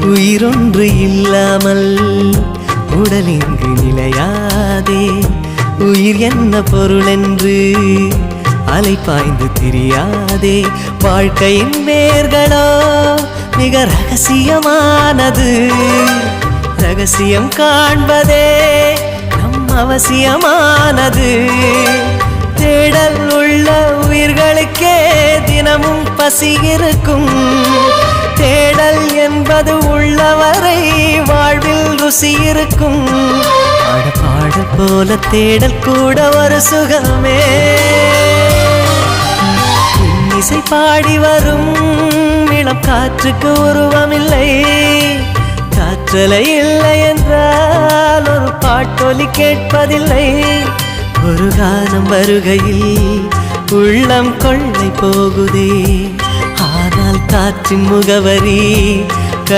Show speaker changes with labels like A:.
A: உயிரொன்று இல்லாமல் உடல் இங்கு நிலையாதே. உயிர் என்ன பொருள் என்று அலைப்பாய்ந்து தெரியாதே. வாழ்க்கையின் வேர்களோ மிக ரகசியமானது. ரகசியம் காண்பதே நம் அவசியமானது. தேடல் உள்ள உயிர்களுக்கே தினமும் பசி இருக்கும். தேடல் என்பது உள்ளவரை வாழ்வில் ருசி இருக்கும். பாடல் போல தேடல் கூட ஒரு சுகமே. இசை பாடி வரும் இளம் காற்றுக்கு உருவமில்லை. காற்றலை இல்லை என்றால் ஒரு பாட்டொலி கேட்பதில்லை. ஒரு காலம் வருகையில் உள்ளம் கொள்ளை போகுதே. ஆனால் காற்றின் முகவரி